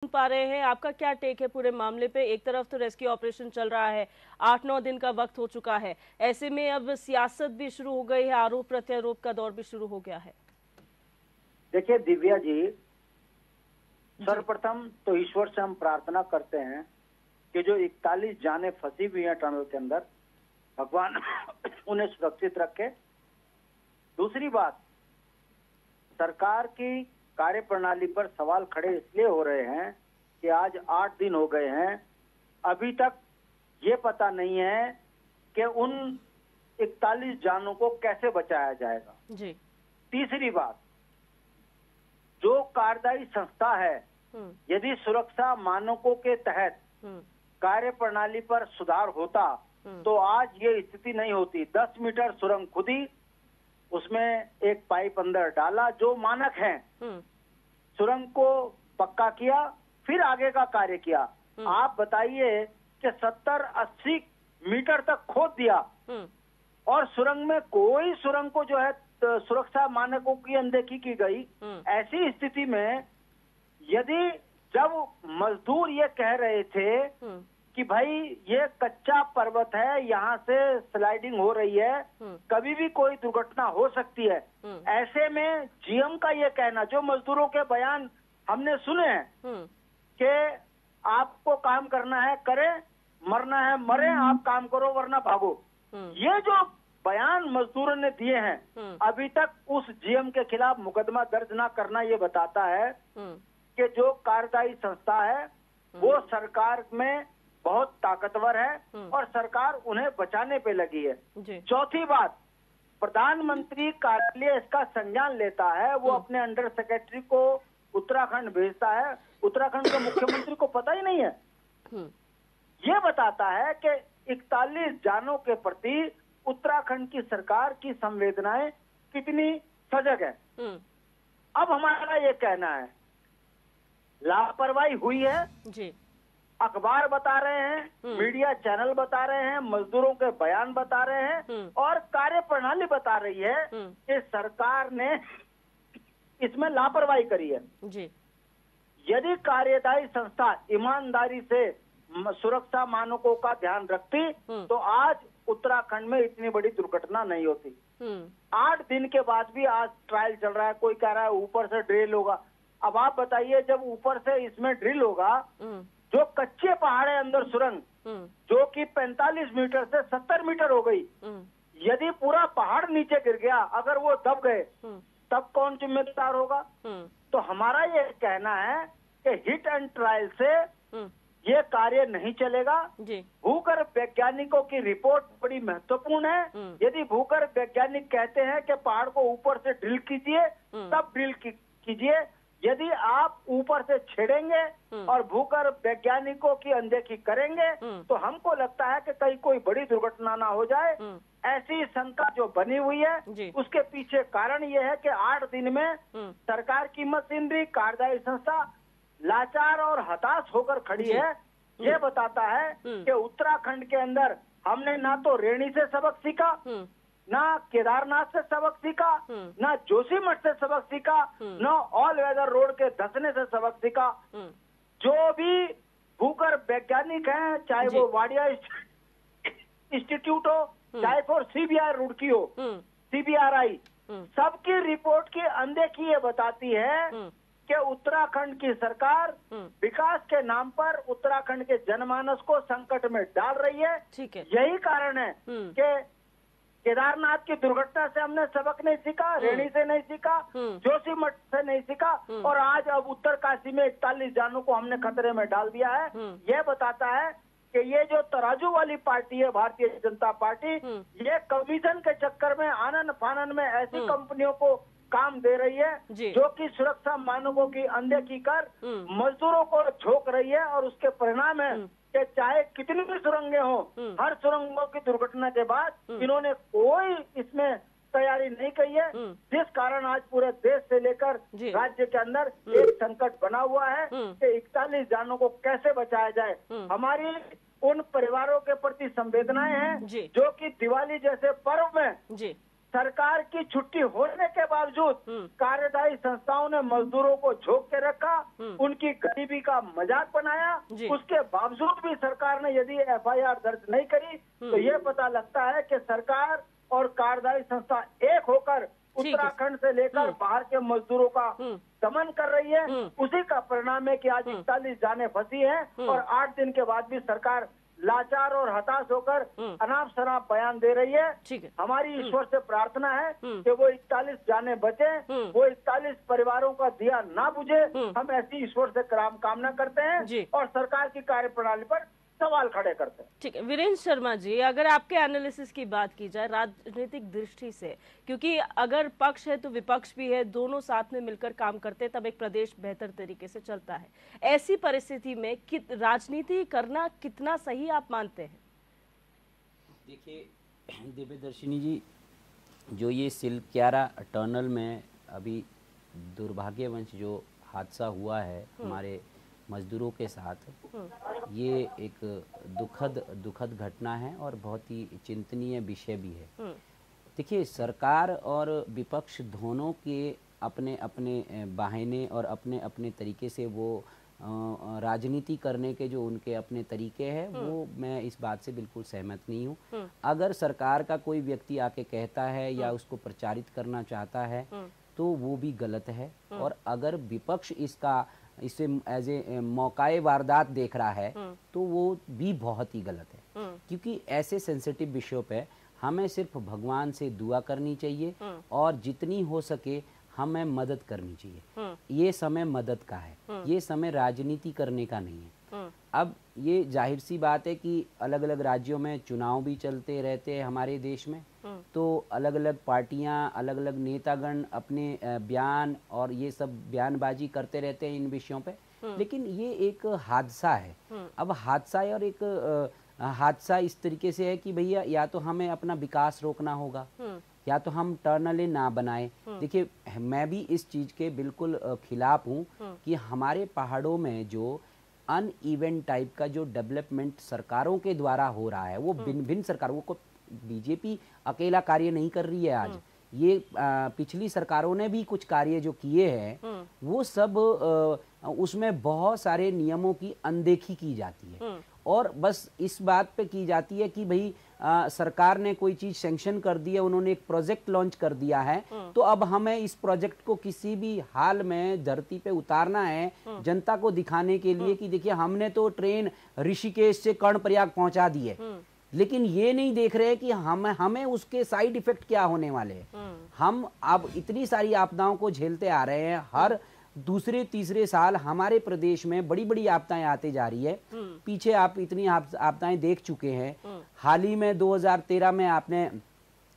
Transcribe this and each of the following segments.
पा रहे हैं, आपका क्या टेक है पूरे मामले पे? एक तरफ तो रेस्क्यू ऑपरेशन चल रहा है, 8-9 दिन का वक्त हो चुका है, ऐसे में अब सियासत भी शुरू हो गई है, आरोप प्रत्यारोप का दौर भी शुरू हो गया है। देखिए दिव्या जी, सर्वप्रथम तो ईश्वर से हम प्रार्थना करते हैं कि जो 41 जानें फंसी हुई हैं टनल के अंदर, भगवान उन्हें सुरक्षित रखे। दूसरी बात, सरकार की कार्यप्रणाली पर सवाल खड़े इसलिए हो रहे हैं कि आज 8 दिन हो गए हैं, अभी तक ये पता नहीं है कि उन 41 जानों को कैसे बचाया जाएगा जी। तीसरी बात, जो कार्यदायी संस्था है, यदि सुरक्षा मानकों के तहत कार्यप्रणाली पर सुधार होता तो आज ये स्थिति नहीं होती। 10 मीटर सुरंग खुदी, उसमें एक पाइप अंदर डाला, जो मानक है, सुरंग को पक्का किया, फिर आगे का कार्य किया। आप बताइए कि 70-80 मीटर तक खोद दिया और सुरंग में कोई सुरंग को जो है सुरक्षा मानकों की अनदेखी की गई। ऐसी स्थिति में यदि जब मजदूर ये कह रहे थे कि भाई ये कच्चा पर्वत है, यहाँ से स्लाइडिंग हो रही है, कभी भी कोई दुर्घटना हो सकती है, ऐसे में जीएम का ये कहना, जो मजदूरों के बयान हमने सुने हैं कि आपको काम करना है करें, मरना है मरे, आप काम करो वरना भागो, ये जो बयान मजदूरों ने दिए हैं, अभी तक उस जीएम के खिलाफ मुकदमा दर्ज ना करना ये बताता है कि जो कार्यदायी संस्था है वो सरकार में बहुत ताकतवर है और सरकार उन्हें बचाने पे लगी है। चौथी बात, प्रधानमंत्री कार्यालय इसका संज्ञान लेता है, वो अपने अंडर सेक्रेटरी को उत्तराखंड भेजता है, उत्तराखंड के मुख्यमंत्री को पता ही नहीं है। ये बताता है कि 41 जानों के प्रति उत्तराखंड की सरकार की संवेदनाएं कितनी सजग है। अब हमारा ये कहना है, लापरवाही हुई है जी। अखबार बता रहे हैं, मीडिया चैनल बता रहे हैं, मजदूरों के बयान बता रहे हैं और कार्यप्रणाली बता रही है कि सरकार ने इसमें लापरवाही करी है जी। यदि कार्यदायी संस्था ईमानदारी से सुरक्षा मानकों का ध्यान रखती तो आज उत्तराखंड में इतनी बड़ी दुर्घटना नहीं होती। 8 दिन के बाद भी आज ट्रायल चल रहा है, कोई कह रहा है ऊपर से ड्रिल होगा। अब आप बताइए, जब ऊपर से इसमें ड्रिल होगा, जो कच्चे पहाड़ है अंदर सुरंग, जो कि 45 मीटर से 70 मीटर हो गई, यदि पूरा पहाड़ नीचे गिर गया, अगर वो दब गए, तब कौन जिम्मेदार होगा? तो हमारा ये कहना है कि हिट एंड ट्रायल से ये कार्य नहीं चलेगा। भूगर्भ वैज्ञानिकों की रिपोर्ट बड़ी महत्वपूर्ण है। यदि भूगर्भ वैज्ञानिक कहते हैं कि पहाड़ को ऊपर से ड्रिल कीजिए, तब ड्रिल कीजिए। यदि आप ऊपर से छेड़ेंगे और भूगर्भ वैज्ञानिकों की अनदेखी करेंगे तो हमको लगता है कि कहीं कोई बड़ी दुर्घटना ना हो जाए। ऐसी शंका जो बनी हुई है उसके पीछे कारण ये है कि 8 दिन में सरकार की मशीनरी, कार्यदायी संस्था लाचार और हताश होकर खड़ी है। ये बताता है कि उत्तराखंड के अंदर हमने ना तो रेणी से सबक सीखा, ना केदारनाथ से सबक सीखा, ना जोशीमठ से सबक सीखा, ना ऑल वेदर रोड के धंसने से सबक सीखा। जो भी भूगर्भ वैज्ञानिक हैं, चाहे वो वाडिया इंस्टीट्यूट हो, चाहे वो सीबीआई रुड़की हो, सीबीआरआई, सबकी रिपोर्ट की अनदेखी ये बताती है कि उत्तराखंड की सरकार विकास के नाम पर उत्तराखंड के जनमानस को संकट में डाल रही है। यही कारण है कि केदारनाथ की दुर्घटना से हमने सबक नहीं सीखा, रेणी से नहीं सीखा, जोशीमठ से नहीं सीखा और आज अब उत्तरकाशी में 41 जानों को हमने खतरे में डाल दिया है। यह बताता है कि ये जो तराजू वाली पार्टी है भारतीय जनता पार्टी, ये कमीशन के चक्कर में आनन फानन में ऐसी कंपनियों को काम दे रही है जो कि सुरक्षा मानकों की अनदेखी कर मजदूरों को झोंक रही है और उसके परिणाम है कि चाहे कितनी भी सुरंगें हो, हर सुरंगों की दुर्घटना के बाद इन्होंने कोई इसमें तैयारी नहीं की है, जिस कारण आज पूरे देश से लेकर राज्य के अंदर एक संकट बना हुआ है कि 41 जानों को कैसे बचाया जाए। हमारी उन परिवारों के प्रति संवेदनाएं हैं जो कि दिवाली जैसे पर्व में सरकार की छुट्टी होने के बावजूद कार्यदायी संस्थाओं ने मजदूरों को झोंक के रखा, उनकी गरीबी का मजाक बनाया। उसके बावजूद भी सरकार ने यदि एफआईआर दर्ज नहीं करी तो ये पता लगता है कि सरकार और कार्यदायी संस्था एक होकर उत्तराखंड से लेकर बाहर के मजदूरों का दमन कर रही है। उसी का परिणाम है कि आज 41 जानें फंसी हैं और 8 दिन के बाद भी सरकार लाचार और हताश होकर अनाप शनाप बयान दे रही है। हमारी ईश्वर से प्रार्थना है कि वो 41 जाने बचे, वो 41 परिवारों का दिया ना बुझे। हम ऐसी ईश्वर से कामना करते हैं और सरकार की कार्यप्रणाली पर सवाल खड़े करते हैं। ठीक है वीरेंद्र शर्मा जी, अगर आपके एनालिसिस की बात की जाए राजनीतिक दृष्टि से, क्योंकि अगर पक्ष है तो विपक्ष भी है, दोनों साथ में मिलकर काम करते तब एक प्रदेश बेहतर तरीके से चलता है। ऐसी परिस्थिति में राजनीति करना कितना सही आप मानते हैं? देखिए दिव्यदर्शिनी जी, जो ये सिलक्यारा टनल में अभी दुर्भाग्यवश जो हादसा हुआ है हमारे मजदूरों के साथ, ये एक दुखद घटना है और बहुत ही चिंतनीय विषय भी है। देखिए सरकार और विपक्ष दोनों के अपने अपने बहाने और अपने अपने तरीके से वो राजनीति करने के जो उनके अपने तरीके हैं, वो मैं इस बात से बिल्कुल सहमत नहीं हूँ। अगर सरकार का कोई व्यक्ति आके कहता है या उसको प्रचारित करना चाहता है तो वो भी गलत है, और अगर विपक्ष इसे एज ए मौकाए वारदात देख रहा है तो वो भी बहुत ही गलत है। क्योंकि ऐसे सेंसिटिव विषयों पे हमें सिर्फ भगवान से दुआ करनी चाहिए और जितनी हो सके हमें मदद करनी चाहिए। ये समय मदद का है, ये समय राजनीति करने का नहीं है। अब ये जाहिर सी बात है कि अलग अलग राज्यों में चुनाव भी चलते रहते हैं हमारे देश में, तो अलग अलग पार्टियां, अलग अलग नेतागण अपने बयान और ये सब बयानबाजी करते रहते हैं इन विषयों पे। लेकिन ये एक हादसा है। अब हादसा है और एक हादसा इस तरीके से है कि भैया या तो हमें अपना विकास रोकना होगा या तो हम टर्नलें ना बनाए। देखिए मैं भी इस चीज के बिल्कुल खिलाफ हूँ कि हमारे पहाड़ों में जो अनइवन टाइप का जो डेवलपमेंट सरकारों के द्वारा हो रहा है, वो भिन्न भिन्न सरकारों को, बीजेपी अकेला कार्य नहीं कर रही है आज, ये पिछली सरकारों ने भी कुछ कार्य जो किए हैं वो सब उसमें बहुत सारे नियमों की अनदेखी की जाती है और बस इस बात पे की जाती है कि भाई सरकार ने कोई चीज सैंक्शन कर दी है, उन्होंने एक प्रोजेक्ट लॉन्च कर दिया है तो अब हमें इस प्रोजेक्ट को किसी भी हाल में धरती पे उतारना है जनता को दिखाने के लिए कि देखिए हमने तो ट्रेन ऋषिकेश से कर्णप्रयाग पहुंचा दी है। लेकिन ये नहीं देख रहे कि हमें उसके साइड इफेक्ट क्या होने वाले हैं। हम अब इतनी सारी आपदाओं को झेलते आ रहे हैं, हर दूसरे तीसरे साल हमारे प्रदेश में बड़ी बड़ी आपदाएं आते जा रही है। पीछे आप इतनी आपदाएं देख चुके हैं। हाल ही में 2013 में आपने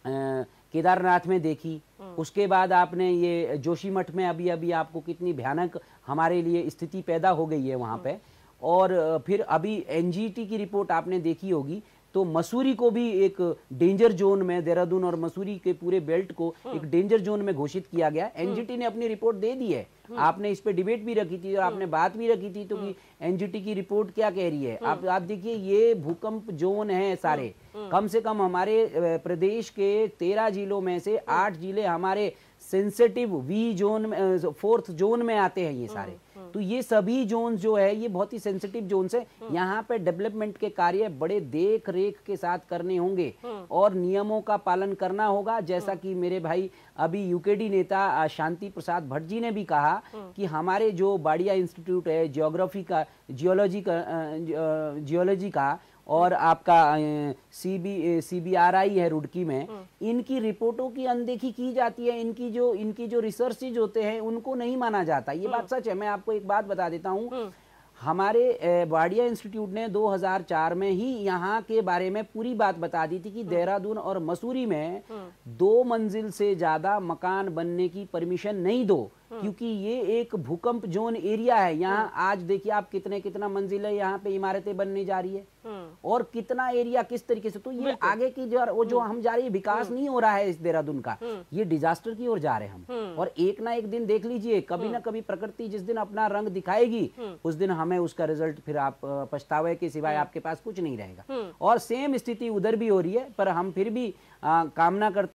केदारनाथ में देखी, उसके बाद आपने ये जोशीमठ में अभी अभी आपको कितनी भयानक हमारे लिए स्थिति पैदा हो गई है वहां पे। और फिर अभी एनजीटी की रिपोर्ट आपने देखी होगी, तो मसूरी को भी एक डेंजर जोन में, देहरादून और मसूरी के पूरे बेल्ट को एक डेंजर जोन में घोषित किया गया। एनजीटी ने अपनी रिपोर्ट दे दी है, आपने इस पे डिबेट भी रखी थी और आपने बात भी रखी थी, तो कि एनजीटी की रिपोर्ट क्या कह रही है। आप देखिए ये भूकंप जोन है सारे, कम से कम हमारे प्रदेश के 13 जिलों में से 8 जिले हमारे सेंसिटिव वी जोन में, 4th जोन में आते हैं ये सारे। तो ये सभी जोन जो है ये बहुत ही सेंसिटिव जोन है। यहाँ पे डेवलपमेंट के कार्य बड़े देख रेख के साथ करने होंगे और नियमों का पालन करना होगा। जैसा कि मेरे भाई अभी यूकेडी नेता शांति प्रसाद भट्ट जी ने भी कहा कि हमारे जो बाड़िया इंस्टीट्यूट है जियोलॉजी का और आपका CBRI है रुड़की में, इनकी रिपोर्टों की अनदेखी की जाती है। इनकी जो रिसर्चेज होते हैं उनको नहीं माना जाता। ये बात सच है। मैं आपको एक बात बता देता हूँ, हमारे बाड़िया इंस्टीट्यूट ने 2004 में ही यहाँ के बारे में पूरी बात बता दी थी कि देहरादून और मसूरी में 2 मंजिल से ज्यादा मकान बनने की परमिशन नहीं दो, क्योंकि ये एक भूकंप जोन एरिया है। यहाँ आज देखिए आप कितना मंजिल है यहाँ पे इमारतें बनने जा रही है और कितना एरिया किस तरीके से। तो ये आगे की जो हम जा रही है, विकास नहीं हो रहा है इस देहरादून का, ये डिजास्टर की ओर जा रहे हैं हम। और एक ना एक दिन देख लीजिए, कभी ना कभी प्रकृति जिस दिन अपना रंग दिखाएगी उस दिन हमें उसका रिजल्ट फिर आप पछतावे के सिवाय आपके पास कुछ नहीं रहेगा। और सेम स्थिति उधर भी हो रही है, पर हम फिर भी कामना करते